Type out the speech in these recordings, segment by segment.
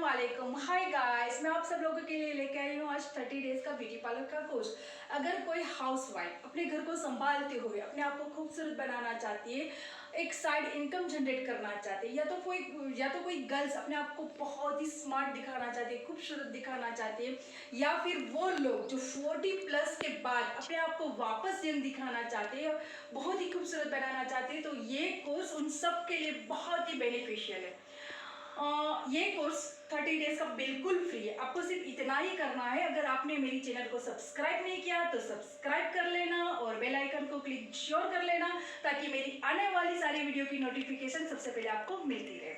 अस्सलामुअलैकुम। Hi guys, मैं आप सब लोगों के लिए लेके आई हूँ आज 30 डेज का ब्यूटी पार्लर का कोर्स। अगर कोई हाउसवाइफ अपने घर को संभालते हुए अपने आप को खूबसूरत बनाना चाहती है, एक साइड इनकम जनरेट करना चाहती है, या तो कोई गर्ल्स अपने आप को बहुत ही स्मार्ट दिखाना चाहती है, खूबसूरत दिखाना चाहती है, या फिर वो लोग जो 40 प्लस के बाद अपने आप को वापस यंग दिखाना चाहते हैं, बहुत ही खूबसूरत बनाना चाहते हैं, तो ये कोर्स उन सब के लिए बहुत ही बेनिफिशियल है। ये कोर्स 30 डेज का बिल्कुल फ्री है। आपको सिर्फ इतना ही करना है, अगर आपने मेरी चैनल को सब्सक्राइब नहीं किया तो सब्सक्राइब कर लेना और बेल आइकन को क्लिक श्योर कर लेना, ताकि मेरी आने वाली सारी वीडियो की नोटिफिकेशन सबसे पहले आपको मिलती रहे।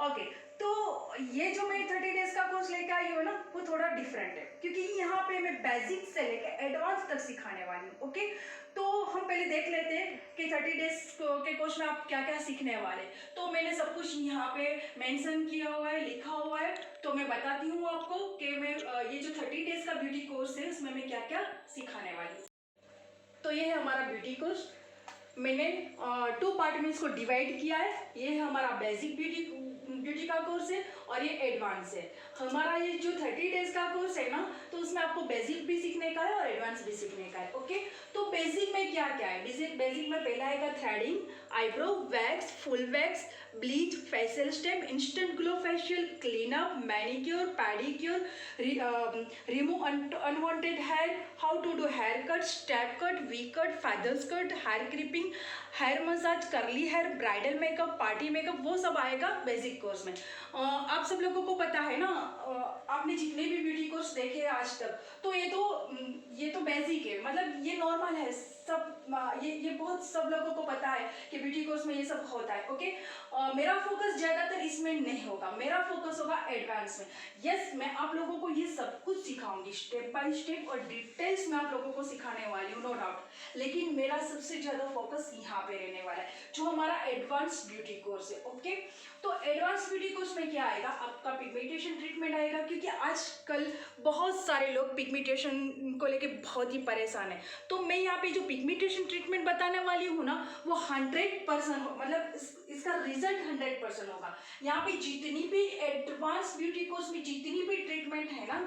ओके, तो ये जो मैं 30 डेज का कोर्स लेकर आई हूँ ना, वो थोड़ा डिफरेंट है, क्योंकि यहाँ पे मैं बेसिक से लेकर एडवांस तक सिखाने वाली हूँ। ओके, तो हम पहले देख लेते हैं कि 30 डेज के कोर्स में आप क्या क्या सीखने वाले। तो मैंने सब कुछ यहाँ पे मेंशन किया हुआ है, लिखा हुआ है, तो मैं बताती हूँ आपको कि मैं ये जो 30 डेज का ब्यूटी कोर्स है उसमें मैं क्या क्या सिखाने वाली हूँ। तो ये है हमारा ब्यूटी कोर्स। मैंने 2 पार्ट में इसको डिवाइड किया है। ये है हमारा बेसिक ब्यूटी का कोर्स है और ये एडवांस है। हमारा ये जो 30 डेज का कोर्स है ना, तो उसमें आपको बेसिक भी सीखने का है और एडवांस भी सीखने का है। ओके, तो बेसिक में क्या क्या है? बेसिक में पहला आएगा threading, eyebrow wax, full wax, bleach, facial step, instant glow facial, clean up, manicure, pedicure, remove unwanted hair, how to do hair cut, step cut, V cut, feathers cut, hair crimping, hair massage, curly hair, bridal makeup, party makeup, वो सब आएगा basic course में। आप सब लोगों को पता है ना, आपने जितने भी ब्यूटी कोर्स देखे हैं आज तक, तो ये तो बेसिक है, मतलब ये नॉर्मल है सब। ये बहुत सब लोगों को पता है कि ब्यूटी कोर्स में ये सब होता है। ओके, मेरा फोकस ज्यादातर इसमें नहीं होगा, मेरा फोकस होगा एडवांस में। यस, मैं आप लोगों को ये सब कुछ सिखाऊंगी स्टेप बाय स्टेप और डिटेल्स में आप लोगों को सिखाने वाली हूँ, नो डाउट। लेकिन मेरा सबसे ज्यादा फोकस यहाँ पे रहने वाला है, जो हमारा एडवांस ब्यूटी कोर्स है। ओके, तो एडवांस ब्यूटी कोर्स में क्या आएगा? आपका पिगमेंटेशन ट्रीटमेंट आएगा, क्योंकि आजकल बहुत सारे लोग पिगमेंटेशन को लेके बहुत ही परेशान है। तो मैं यहाँ पे जो पिगमेंटेशन ट्रीटमेंट बताने वाली हूँ ना, वो 100% मतलब इसका रिजल्ट 100% होगा। यहाँ पे जितनी भी एडवांस ब्यूटी कोर्स में जितनी भी ट्रीटमेंट है ना,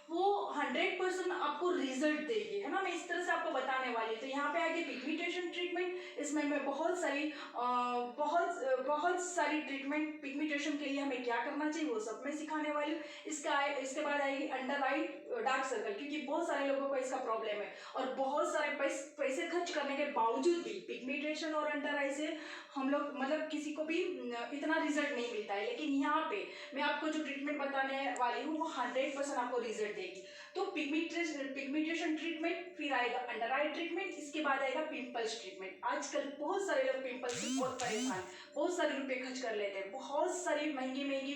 वो 100% आपको रिजल्ट देगी, है ना। मैं इस तरह से आपको बताने वाली हूँ। तो यहाँ पे आगे पिगमेंटेशन ट्रीटमेंट, इसमें मैं बहुत सारी ट्रीटमेंट पिगमेंटेशन के लिए हमें क्या करना चाहिए वो सब मैं सिखाने वाली हूँ। इसके बाद आएगी अंडर आई डार्क सर्कल, क्योंकि बहुत सारे लोगों को इसका प्रॉब्लम है और बहुत सारे पैसे खर्च करने के बावजूद भी पिगमेंटेशन और अंडर आई से हम लोग मतलब किसी को भी इतना रिजल्ट नहीं मिलता है। लेकिन यहाँ पे मैं आपको जो ट्रीटमेंट बताने वाली हूँ वो 100% आपको रिजल्ट देगी। तो पिगमेंटेशन ट्रीटमेंट, फिर आएगा अंडर आई ट्रीटमेंट, इसके बाद आएगा पिंपल्स ट्रीटमेंट। आजकल बहुत सारे लोग पिंपल्स से बहुत परेशान, बहुत सारे रुपए खर्च कर लेते हैं, बहुत सारी महंगी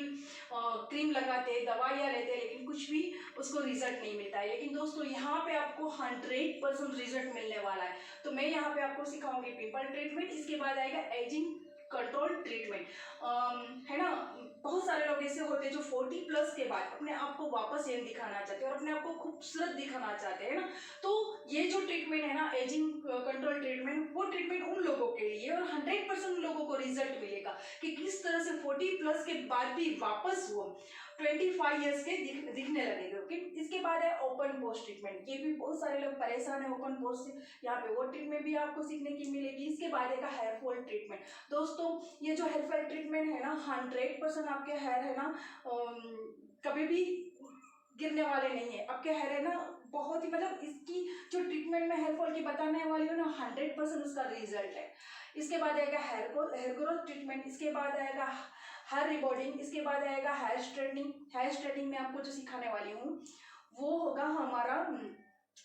क्रीम लगाते हैं, दवाइयाँ लेते हैं, लेकिन कुछ भी उसको रिजल्ट नहीं मिलता है। लेकिन दोस्तों यहाँ पे आपको 100% रिजल्ट मिलने वाला है। तो मैं यहाँ पे आपको सिखाऊंगी पिंपल ट्रीटमेंट, इसके बाद आएगा एजिंग कंट्रोल ट्रीटमेंट, है ना। बहुत सारे लोग ऐसे होते हैं जो 40 प्लस के बाद अपने आप को वापस यंग दिखाना चाहते हैं और अपने आप को खूबसूरत दिखाना चाहते हैं ना। तो ये जो ट्रीटमेंट है ना, एजिंग कंट्रोल ट्रीटमेंट, वो ट्रीटमेंट उन लोगों के लिए और 100% लोगों को रिजल्ट मिलेगा कि किस तरह से 40 प्लस के बाद भी वापस वो 25 ईयर्स के दिखने लगेगा। ओके, इसके बाद है ओपन पोस्ट ट्रीटमेंट। ये भी बहुत सारे लोग परेशान है ओपन पोस्ट से, यहाँ पे वो ट्रीटमेंट भी आपको सीखने की मिलेगी। इसके बाद है हेयर फॉल ट्रीटमेंट। दोस्तों ये जो हेयर फॉल ट्रीटमेंट है ना, 100% आपके हेयर है ना कभी भी गिरने वाले नहीं है। आपके हेयर है ना बहुत ही, मतलब इसकी जो ट्रीटमेंट में हेयर फॉल की बताने वाली हूँ ना, 100% उसका रिजल्ट है। इसके बाद आएगा हेयर ग्रोथ ट्रीटमेंट, इसके बाद आएगा हेयर रिबॉर्डिंग, इसके बाद आएगा हेयर स्ट्रेटनिंग। हेयर स्ट्रेटनिंग में आपको जो सिखाने वाली हूँ वो होगा हमारा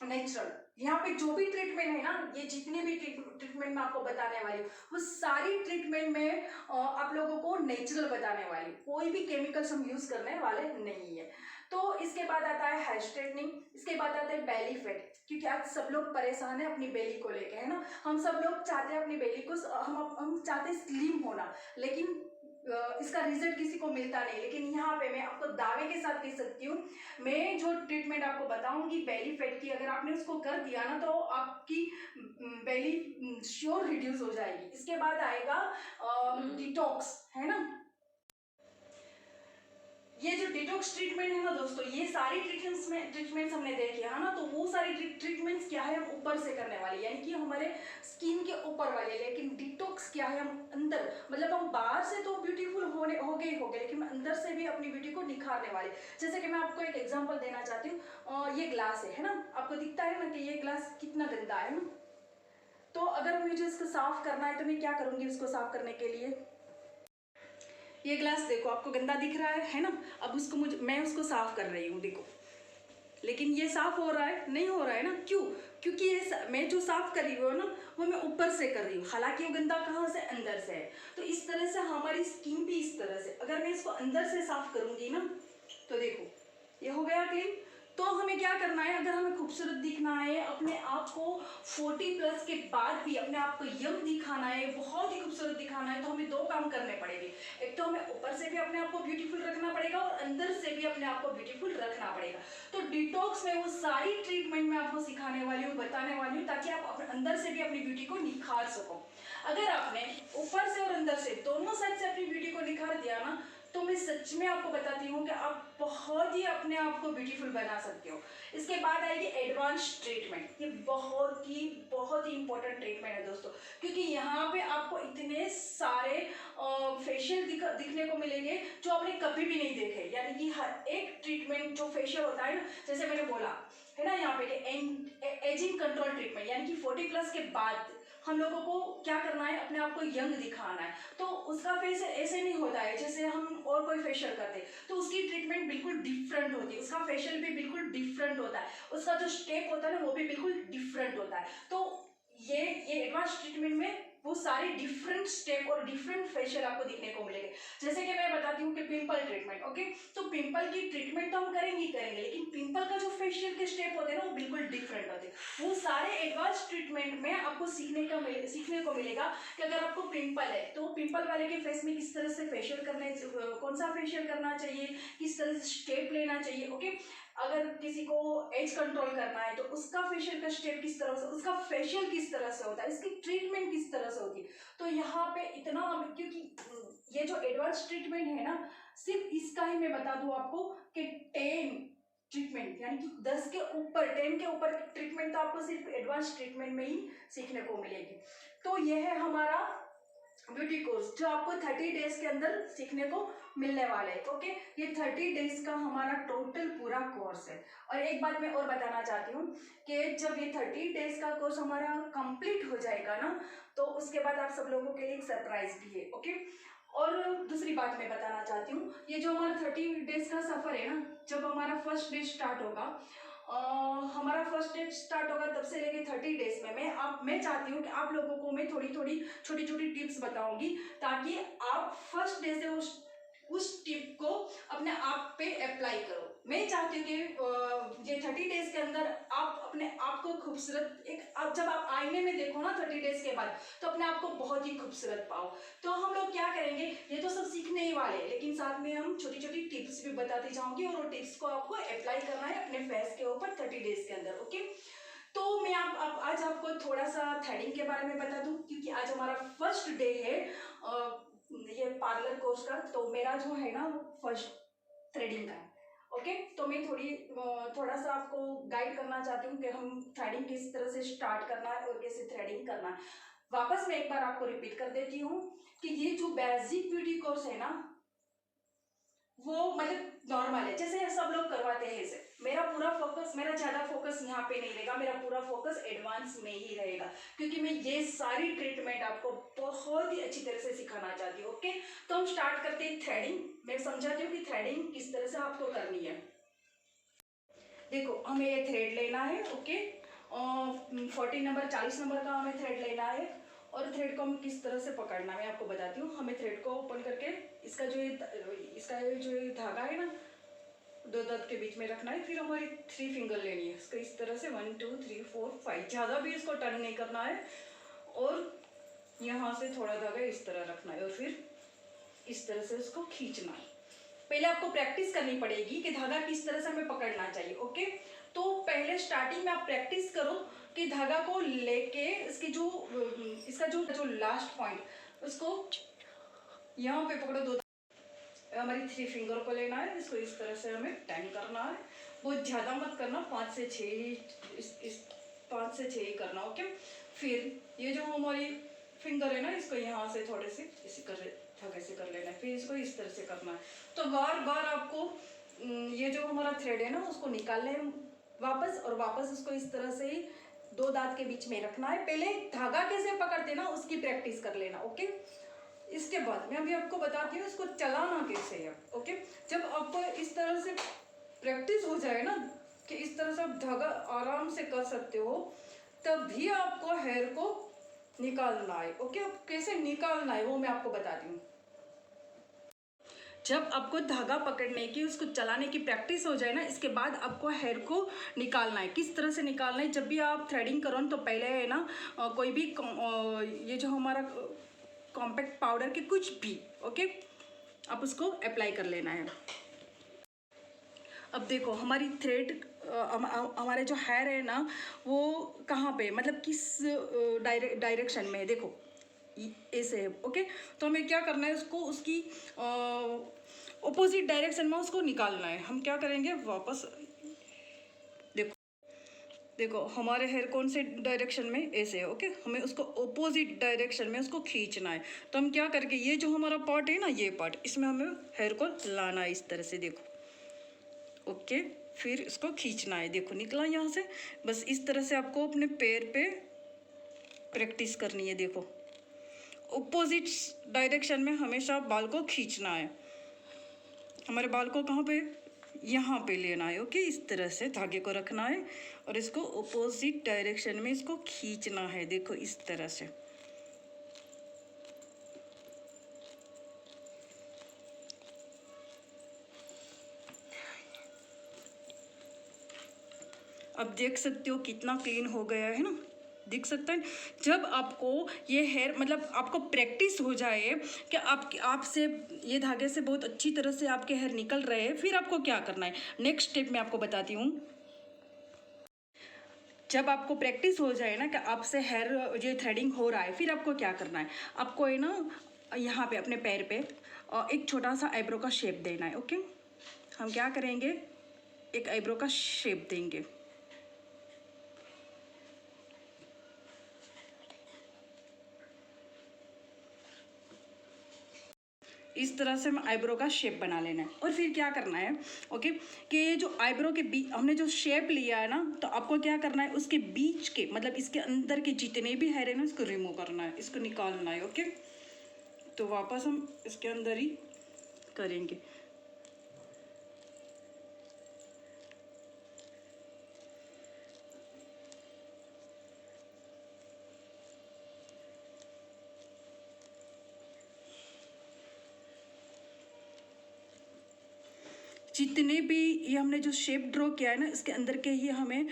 नेचुरल। यहाँ पे जो भी ट्रीटमेंट है ना, ये जितने भी ट्रीटमेंट मैं आपको बताने वाली हूँ, वो सारी ट्रीटमेंट में आप लोगों को नेचुरल बताने वाली हूँ, कोई भी केमिकल्स हम यूज करने वाले नहीं है। तो इसके बाद आता है हेयर स्ट्रेटनिंग, इसके बाद आता है बेली फैट, क्योंकि आज सब लोग परेशान है अपनी बेली को लेके, है ना। हम सब लोग चाहते हैं अपनी बेली को, हम चाहते हैं स्लिम होना, लेकिन इसका रिजल्ट किसी को मिलता नहीं। लेकिन यहाँ पे मैं आपको दावे के साथ कह सकती हूँ, मैं जो ट्रीटमेंट आपको बताऊंगी बेली फैट की, अगर आपने उसको कर दिया ना, तो आपकी बेली श्योर रिड्यूस हो जाएगी। इसके बाद आएगा डिटॉक्स, है ना। ये जो डिटॉक्स ट्रीटमेंट है ना दोस्तों, ये सारी ट्रीटमेंट्स हमने देखे है ना, तो वो सारी ट्रीटमेंट्स क्या है, हम ऊपर से करने वाले, यानी कि हमारे स्किन के ऊपर वाले। लेकिन डिटॉक्स क्या है, हम अंदर, मतलब हम बाहर से तो ब्यूटीफुल हो गए, लेकिन अंदर से भी अपनी ब्यूटी को निखारने वाले। जैसे कि मैं आपको एक एग्जांपल देना चाहती हूँ, ये ग्लास है ना, आपको दिखता है ना कि ये ग्लास कितना गंदा है ना। तो अगर मुझे इसको साफ करना है तो मैं क्या करूँगी इसको साफ करने के लिए, ये ग्लास देखो आपको गंदा दिख रहा है ना, अब उसको मैं उसको साफ कर रही हूँ देखो, लेकिन ये साफ हो रहा है, नहीं हो रहा है ना, क्यों? क्योंकि ये मैं जो साफ कर रही हूँ ना, वो मैं ऊपर से कर रही हूँ, हालांकि वो गंदा कहाँ से, अंदर से है। तो इस तरह से हमारी स्किन भी इस तरह से, अगर मैं इसको अंदर से साफ करूंगी ना, तो देखो ये हो गया क्लीन। तो हमें क्या करना है, अगर हमें खूबसूरत दिखना है, अपने आप को 40 प्लस के बाद भी अपने आप को यंग दिखाना है, बहुत ही खूबसूरत दिखाना है, तो हमें दो काम करने पड़ेंगे। एक तो हमें ऊपर से भी अपने आप को ब्यूटीफुल रखना पड़ेगा और अंदर से भी अपने आप को ब्यूटीफुल रखना पड़ेगा। तो डिटॉक्स में वो सारी ट्रीटमेंट मैं आपको सिखाने वाली हूँ, बताने वाली हूँ, ताकि आप अंदर से भी अपनी ब्यूटी को निखार सको। अगर आपने ऊपर से और अंदर से दोनों साइड से अपनी ब्यूटी को निखार दिया ना, तो मैं सच में आपको बताती हूँ कि आप बहुत ही अपने आप को ब्यूटीफुल बना सकते हो। इसके बाद आएगी एडवांस ट्रीटमेंट। ये बहुत ही इंपॉर्टेंट ट्रीटमेंट है दोस्तों, क्योंकि यहाँ पे आपको इतने सारे फेशियल दिखने को मिलेंगे जो आपने कभी भी नहीं देखे। यानी कि हर एक ट्रीटमेंट जो फेशियल होता है ना, जैसे मैंने बोला है ना यहाँ पे एजिंग कंट्रोल ट्रीटमेंट, यानी कि 40 प्लस के बाद हम लोगों को क्या करना है, अपने आप को यंग दिखाना है। तो उसका फेस ऐसे नहीं होता है जैसे हम और कोई फेशियल करते हैं, तो उसकी ट्रीटमेंट बिल्कुल डिफरेंट होती है, उसका फेशियल भी बिल्कुल डिफरेंट होता है, उसका जो स्टेप होता है ना वो भी बिल्कुल डिफरेंट होता है। तो ये एडवांस ट्रीटमेंट में वो सारे डिफरेंट स्टेप और डिफरेंट फेशियल आपको दिखने को मिलेंगे। जैसे कि मैं बताती हूँ कि पिंपल ट्रीटमेंट, ओके, तो पिंपल की ट्रीटमेंट तो हम करेंगे, लेकिन पिंपल का जो फेशियल के स्टेप होते हैं ना वो बिल्कुल डिफरेंट होते हैं। वो सारे एडवांस ट्रीटमेंट में आपको सीखने को मिलेगा कि अगर आपको पिंपल है तो पिंपल वाले के फेस में किस तरह से फेशियल कौन सा फेशियल करना चाहिए, किस तरह से स्टेप लेना चाहिए, ओके। अगर किसी को एज कंट्रोल करना है तो उसका फेशियल का स्टेप किस तरह से, उसका फेशियल किस तरह से होता है, इसकी ट्रीटमेंट किस तरह से होती है। तो यहाँ पे इतना, क्योंकि ये जो एडवांस ट्रीटमेंट है ना, सिर्फ इसका ही मैं बता दूं आपको कि 10 ट्रीटमेंट, यानी कि 10 के ऊपर ट्रीटमेंट तो आपको सिर्फ एडवांस ट्रीटमेंट में ही सीखने को मिलेगी। तो यह है हमारा ब्यूटी कोर्स जो आपको 30 डेज के अंदर सीखने को मिलने वाला है, ओके। ये 30 डेज का हमारा टोटल पूरा कोर्स है। और एक बात मैं और बताना चाहती हूँ कि जब ये 30 डेज का कोर्स हमारा कंप्लीट हो जाएगा ना, तो उसके बाद आप सब लोगों के लिए एक सरप्राइज भी है, ओके। और दूसरी बात मैं बताना चाहती हूँ, ये जो हमारा 30 डेज का सफर है ना, जब हमारा फर्स्ट डे स्टार्ट होगा, हमारा फर्स्ट डे स्टार्ट होगा तब से लेके 30 डेज में मैं चाहती हूँ कि आप लोगों को मैं थोड़ी छोटी छोटी टिप्स बताऊंगी, ताकि आप फर्स्ट डे से उस टिप को अपने आप पे अप्लाई करो। मैं चाहती हूँ कि ये 30 डेज के अंदर आप अपने आप को खूबसूरत, जब आप आईने में देखो ना 30 डेज के बाद, तो अपने आप को बहुत ही खूबसूरत पाओ। तो हम लोग क्या करेंगे, ये तो सब सीखने ही वाले, लेकिन साथ में हम छोटी छोटी टिप्स भी बताती जाऊंगी, और वो टिप्स को आपको अप्लाई करना है अपने फेस के ऊपर 30 डेज के अंदर, ओके। तो मैं आज आपको थोड़ा सा थ्रेडिंग के बारे में बता दूं, क्योंकि आज हमारा फर्स्ट डे है ये पार्लर कोर्स का। तो मेरा जो है ना फर्स्ट थ्रेडिंग का, ओके। तो मैं थोड़ा सा आपको गाइड करना चाहती हूँ कि हम थ्रेडिंग किस तरह से स्टार्ट करना है और कैसे थ्रेडिंग करना है। वापस मैं एक बार आपको रिपीट कर देती हूँ कि ये जो बेसिक ब्यूटी कोर्स है ना, वो मतलब नॉर्मल है, जैसे सब लोग करवाते हैं ऐसे। मेरा ज़्यादा फोकस यहाँ पे नहीं रहेगा, मेरा पूरा फोकस एडवांस में ही रहेगा, क्योंकि मैं ये सारी ट्रीटमेंट आपको बहुत ही अच्छी तरह से सिखाना चाहती हूँ, ओके। तो हम स्टार्ट करते हैं थ्रेडिंग। मैं समझाती हूँ कि थ्रेडिंग किस तरह से आपको करनी है। देखो, हमें ये थ्रेड लेना है, ओके। 40 नंबर 40 नंबर का हमें थ्रेड लेना है, और थ्रेड को हमें किस तरह से पकड़ना है मैं आपको बताती हूँ। हमें थ्रेड को ओपन करके इसका जो ये धागा है ना, दो दांत के बीच में रखना है, फिर हमारी 3 फिंगर लेनी है इसको इस तरह से 1 2 3 4 5, ज़्यादा भी इसको टर्न नहीं करना है, और यहाँ से थोड़ा धागा इस तरह रखना है, और फिर इस तरह से इसको खींचना है। पहले आपको प्रैक्टिस करनी पड़ेगी कि धागा किस तरह से हमें पकड़ना चाहिए, ओके। तो पहले स्टार्टिंग में आप प्रैक्टिस करो कि धागा को लेके इसका जो लास्ट पॉइंट, उसको यहाँ पे पकड़ो, हमारी 3 फिंगर को लेना है, इसको इस तरह से हमें टैंग करना है। बहुत ज़्यादा मत करना, 5 से 6 ही, इस 5 से 6 ही करना, ओके। फिर ये जो हमारी फिंगर है ना, इसको यहाँ से थोड़े से इसी धागे से कर लेना है, फिर इसको इस तरह से करना है। तो बार बार आपको ये जो हमारा थ्रेड है ना, उसको निकालना है वापस, और वापस उसको इस तरह से ही 2 दांत के बीच में रखना है। पहले धागा कैसे पकड़ते ना, उसकी प्रैक्टिस कर लेना, ओके। इसके बाद मैं अभी आपको बताती हूँ इसको चलाना कैसे है, ओके। जब आपको इस तरह से प्रैक्टिस हो जाए ना कि इस तरह से आप धागा आराम से कर सकते हो, तभी आपको हेयर को निकालना है, ओके। अब कैसे निकालना है वो मैं आपको बताती हूँ। जब आपको धागा पकड़ने की, उसको चलाने की प्रैक्टिस हो जाए ना, इसके बाद आपको हेयर को निकालना है। किस तरह से निकालना है, जब भी आप थ्रेडिंग करो तो पहले है ना कोई भी ये जो हमारा कॉम्पैक्ट पाउडर के कुछ भी, ओके, आप उसको अप्लाई कर लेना है। अब देखो हमारी थ्रेड हमारे जो हेयर है ना, वो कहाँ पे, मतलब किस डायरेक्शन में है, देखो ऐसे है, ओके। तो हमें क्या करना है, उसको उसकी ऑपोजिट डायरेक्शन में उसको निकालना है। हम क्या करेंगे, वापस देखो, देखो हमारे हेयर कौन से डायरेक्शन में, ऐसे है, ओके। हमें उसको ऑपोजिट डायरेक्शन में उसको खींचना है। तो हम क्या करके, ये जो हमारा पार्ट है ना, ये पार्ट, इसमें हमें हेयर को लाना है इस तरह से, देखो, ओके। फिर इसको खींचना है, देखो निकला यहाँ से। बस इस तरह से आपको अपने पैर पे प्रैक्टिस करनी है। देखो ऑपोजिट डायरेक्शन में हमेशा बाल को खींचना है। हमारे बाल को कहाँ पे, यहाँ पे लेना है, ओके। इस तरह से धागे को रखना है और इसको ऑपोजिट डायरेक्शन में इसको खींचना है, देखो इस तरह से। अब देख सकते हो कितना क्लीन हो गया है ना, दिख सकता है। जब आपको ये हेयर, मतलब आपको प्रैक्टिस हो जाए कि आपसे ये धागे से बहुत अच्छी तरह से आपके हेयर निकल रहे हैं, फिर आपको क्या करना है, नेक्स्ट स्टेप मैं आपको बताती हूँ। जब आपको प्रैक्टिस हो जाए ना कि आपसे हेयर ये थ्रेडिंग हो रहा है, फिर आपको क्या करना है, आपको है ना यहाँ पे अपने पैर पे एक छोटा सा आईब्रो का शेप देना है, ओके। हम क्या करेंगे, एक आईब्रो का शेप देंगे। इस तरह से हमें आईब्रो का शेप बना लेना है। और फिर क्या करना है, ओके, कि ये जो आईब्रो के बीच हमने जो शेप लिया है ना, तो आपको क्या करना है, उसके बीच के, मतलब इसके अंदर के जितने भी हेयर है ना, इसको रिमूव करना है, इसको निकालना है, ओके। तो वापस हम इसके अंदर ही करेंगे। जितने भी ये हमने जो शेप ड्रॉ किया है ना, इसके अंदर के ही हमें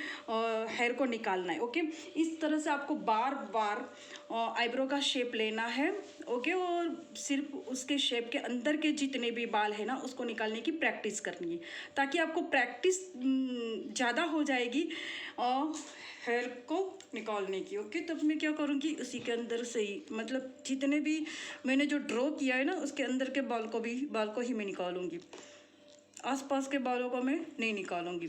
हेयर को निकालना है, ओके। इस तरह से आपको बार बार आईब्रो का शेप लेना है, ओके। और सिर्फ उसके शेप के अंदर के जितने भी बाल है ना, उसको निकालने की प्रैक्टिस करनी है, ताकि आपको प्रैक्टिस ज़्यादा हो जाएगी हेयर को निकालने की, ओके। तब मैं क्या करूँगी, उसी के अंदर से ही, मतलब जितने भी मैंने जो ड्रॉ किया है ना, उसके अंदर के बाल को ही मैं निकालूंगी। आसपास के बालों को मैं नहीं निकालूंगी।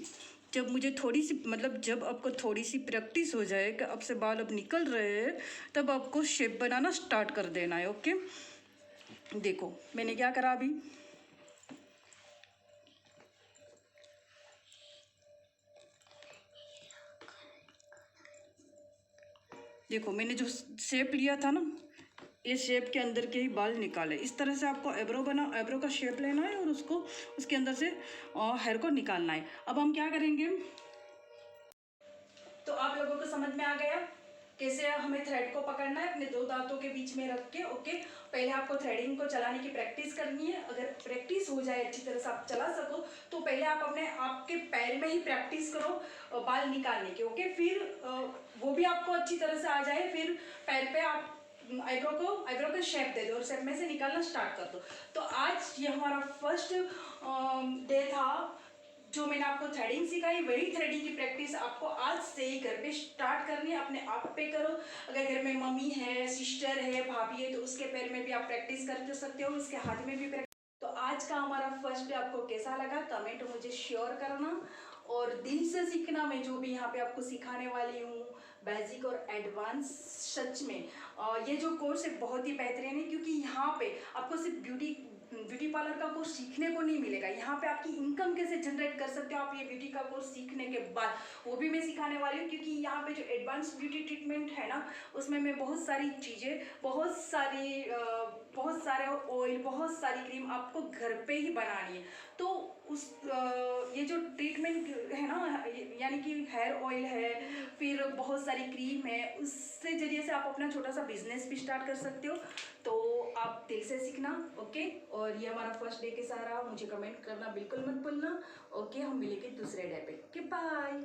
जब मुझे थोड़ी सी, मतलब जब आपको थोड़ी सी प्रैक्टिस हो जाए कि आपसे बाल अब निकल रहे हैं, तब आपको शेप बनाना स्टार्ट कर देना है, ओके। देखो मैंने क्या करा अभी, देखो मैंने जो शेप लिया था ना, इस शेप के अंदर के ही बाल निकाले। इस तरह से आपको आईब्रो का शेप लेना है और उसको उसके अंदर से हेयर को निकालना है। अब हम क्या करेंगे, तो आप लोगों को समझ में आ गया कैसे हमें थ्रेड को पकड़ना है अपने 2 दांतों के बीच में रख के, ओके। पहले आपको थ्रेडिंग को चलाने की प्रैक्टिस करनी है। अगर प्रैक्टिस हो जाए अच्छी तरह से, आप चला सको, तो पहले आप अपने आपके पैर में ही प्रैक्टिस करो बाल निकालने की, ओके। फिर वो भी आपको अच्छी तरह से आ जाए, फिर पैर पे आप आईब्रो का शेप दे दो और शेप में से निकालना स्टार्ट कर दो। तो आज ये हमारा फर्स्ट डे था, जो मैंने आपको थ्रेडिंग सिखाई, वही थ्रेडिंग की प्रैक्टिस आपको आज से ही घर पे स्टार्ट करनी है, अपने आप पे करो। अगर घर में मम्मी है, सिस्टर है, भाभी है, तो उसके पैर में भी आप प्रैक्टिस कर सकते हो, उसके हाथ में भी प्रैक्टिस। तो आज आज का हमारा फर्स्ट डे आपको कैसा लगा कमेंट मुझे शेयर करना। और दिल से सीखना, मैं जो भी यहाँ पे आपको सिखाने वाली हूँ बेसिक और एडवांस, सच में ये जो कोर्स है बहुत ही बेहतरीन है, क्योंकि यहाँ पे आपको सिर्फ ब्यूटी पार्लर का कोर्स सीखने को नहीं मिलेगा, यहाँ पे आपकी इनकम कैसे जनरेट कर सकते हो आप ये ब्यूटी का कोर्स सीखने के बाद, वो भी मैं सिखाने वाली हूँ। क्योंकि यहाँ पे जो एडवांस ब्यूटी ट्रीटमेंट है ना, उसमें मैं बहुत सारी चीज़ें, बहुत सारे ऑयल, बहुत सारी क्रीम आपको घर पे ही बनानी है। तो उस ये जो ट्रीटमेंट है ना, यानी कि हेयर ऑयल है, फिर बहुत सारी क्रीम है, उससे जरिए से आप अपना छोटा सा बिजनेस भी स्टार्ट कर सकते हो। तो आप दिल से सीखना, ओके। और ये हमारा फर्स्ट डे के सारा, मुझे कमेंट करना बिल्कुल मत भूलना, ओके। हम मिलेंगे दूसरे डे पे, ओके, बाय।